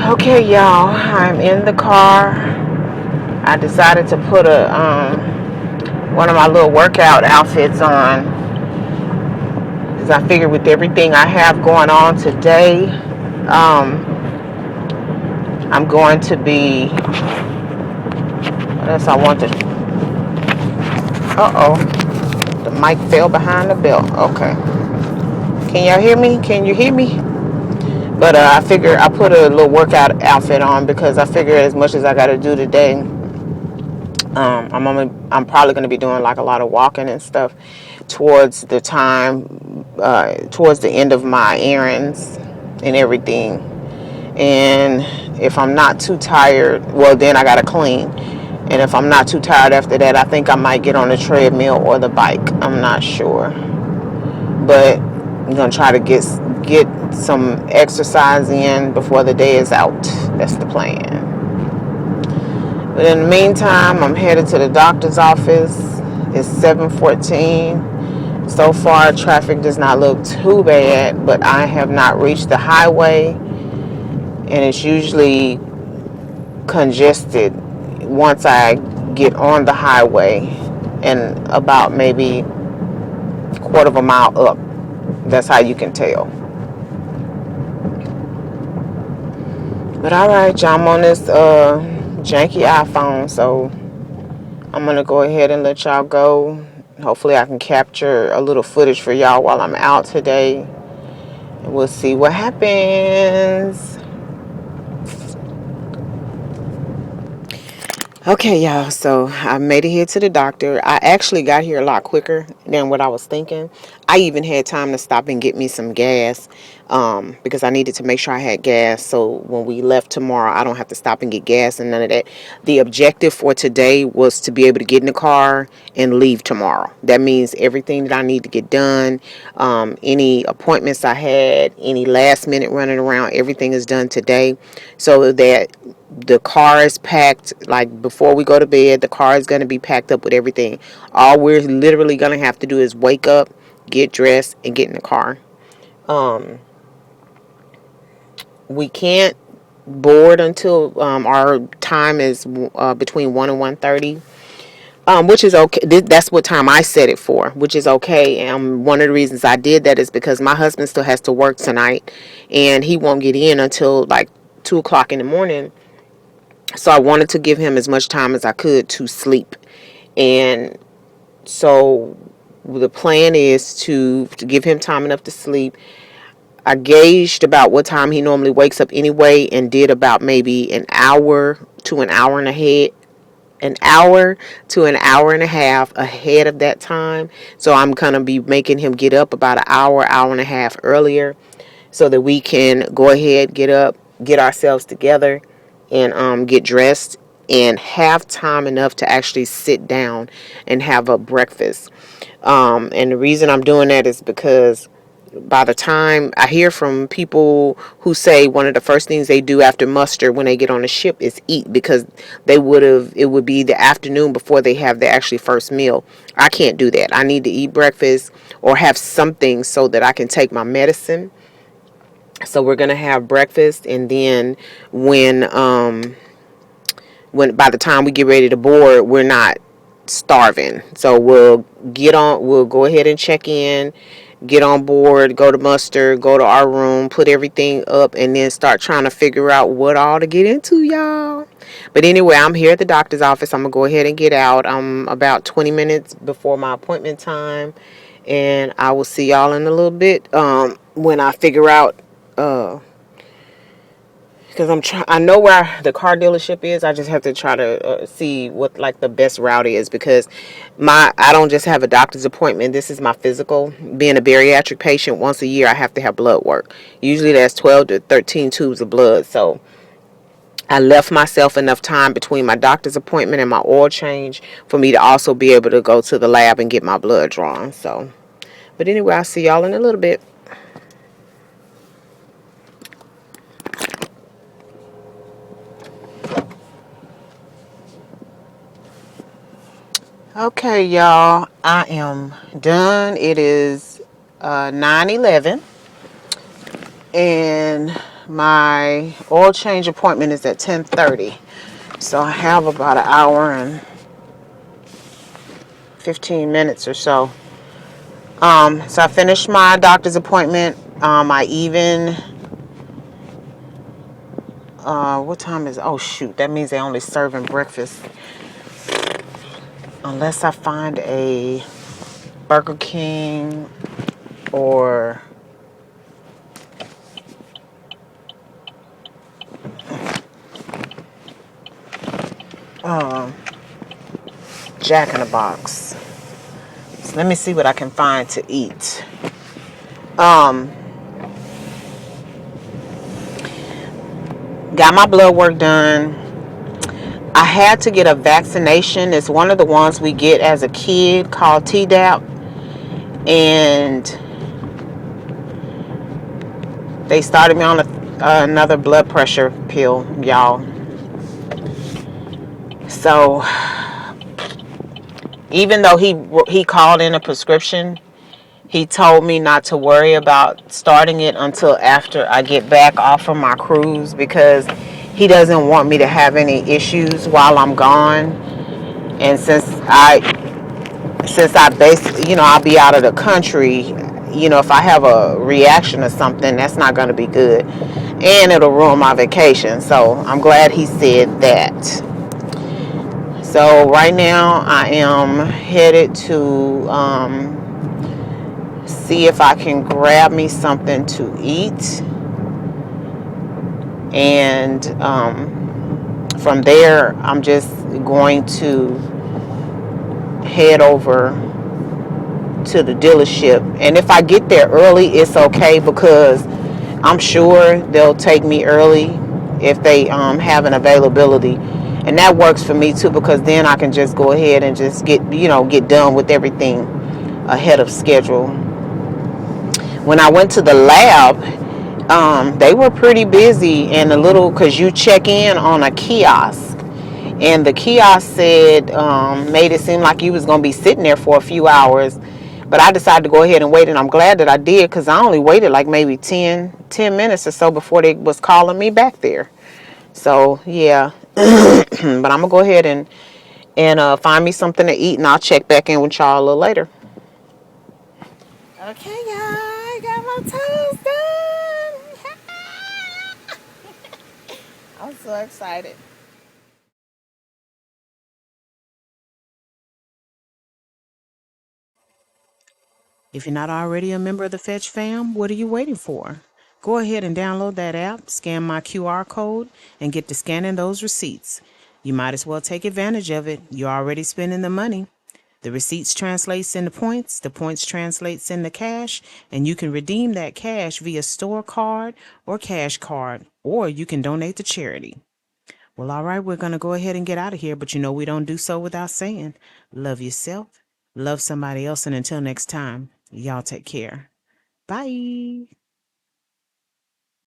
Okay, y'all, I'm in the car. I decided to put one of my little workout outfits on, because I figured with everything I have going on today, I'm going to be. What else I want to? The mic fell behind the belt. Okay, can y'all hear me? Can you hear me? But I figured I put a little workout outfit on because I figured as much as I got to do today, I'm probably going to be doing like a lot of walking and stuff towards the end of my errands and everything. And if I'm not too tired, well, then I got to clean. And if I'm not too tired after that, I think I might get on the treadmill or the bike. I'm not sure, but I'm gonna try to get some exercise in before the day is out. That's the plan. But in the meantime, I'm headed to the doctor's office. It's 7:14. So far, traffic does not look too bad, but I have not reached the highway, and it's usually congested once I get on the highway and about maybe a quarter of a mile up. That's how you can tell. But alright, y'all, I'm on this janky iPhone, so I'm gonna go ahead and let y'all go. Hopefully I can capture a little footage for y'all while I'm out today. And we'll see what happens. Okay, y'all, so I made it here to the doctor. I actually got here a lot quicker than what I was thinking. I even had time to stop and get me some gas, because I needed to make sure I had gas, so when we left tomorrow, I don't have to stop and get gas and none of that. The objective for today was to be able to get in the car and leave tomorrow. That means everything that I need to get done, any appointments I had, any last minute running around, everything is done today, so that the car is packed. Like before we go to bed, the car is going to be packed up with everything. All we're literally going to have to do is wake up, get dressed, and get in the car. We can't board until our time is between 1 and 1:30, which is okay. That's what time I set it for, which is okay. And one of the reasons I did that is because my husband still has to work tonight, and he won't get in until like 2 o'clock in the morning. So I wanted to give him as much time as I could to sleep. And so the plan is to give him time enough to sleep. I gauged about what time he normally wakes up anyway, and did about maybe an hour to an hour and a half ahead of that time. So I'm going to be making him get up about an hour and a half earlier, so that we can go ahead, get up, get ourselves together, and get dressed and have time enough to actually sit down and have a breakfast. And the reason I'm doing that is because by the time I hear from people who say one of the first things they do after muster when they get on the ship is eat, because it would be the afternoon before they have their actually first meal. I can't do that. I need to eat breakfast or have something so that I can take my medicine. So we're gonna have breakfast, and then when by the time we get ready to board, we're not starving. So we'll go ahead and check in, get on board, go to muster, go to our room, put everything up, and then start trying to figure out what all to get into, y'all. But anyway, I'm here at the doctor's office. I'm gonna go ahead and get out. I'm about 20 minutes before my appointment time, and I will see y'all in a little bit, when I figure out, because I know where the car dealership is. I just have to try to see what like the best route is, because I don't just have a doctor's appointment. This is my physical. Being a bariatric patient, once a year I have to have blood work. Usually that's 12 to 13 tubes of blood. So I left myself enough time between my doctor's appointment and my oil change for me to also be able to go to the lab and get my blood drawn. So, but anyway, I'll see y'all in a little bit. Okay, y'all, I am done. It is 9:11, and my oil change appointment is at 10:30. So I have about an hour and 15 minutes or so. So I finished my doctor's appointment. I even, what time is it? Oh shoot, that means they only serving breakfast. Unless I find a Burger King or Jack in the Box. So let me see what I can find to eat. Got my blood work done. I had to get a vaccination. It's one of the ones we get as a kid called Tdap. And they started me on another blood pressure pill, y'all. So even though he called in a prescription, he told me not to worry about starting it until after I get back off of my cruise, because he doesn't want me to have any issues while I'm gone. And since I basically, I'll be out of the country, if I have a reaction or something, that's not going to be good. And it'll ruin my vacation. So I'm glad he said that. So right now I am headed to see if I can grab me something to eat. And from there, I'm just going to head over to the dealership. And if I get there early, it's okay, because I'm sure they'll take me early if they have an availability. And that works for me too, because then I can just go ahead and just get done with everything ahead of schedule. When I went to the lab, they were pretty busy, and because you check in on a kiosk, and the kiosk said, made it seem like you was going to be sitting there for a few hours. But I decided to go ahead and wait, and I'm glad that I did, because I only waited like maybe 10 minutes or so before they was calling me back there. So, yeah. But I'm going to go ahead and find me something to eat, and I'll check back in with y'all a little later. Okay, y'all. I got my toes done. I'm so excited. If you're not already a member of the Fetch fam, what are you waiting for? Go ahead and download that app, scan my QR code, and get to scanning those receipts. You might as well take advantage of it. You're already spending the money. The receipts translates into points, the points translates into cash, and you can redeem that cash via store card or cash card, or you can donate to charity. Well, all right, we're going to go ahead and get out of here, but we don't do so without saying, love yourself, love somebody else, and until next time, y'all take care. Bye.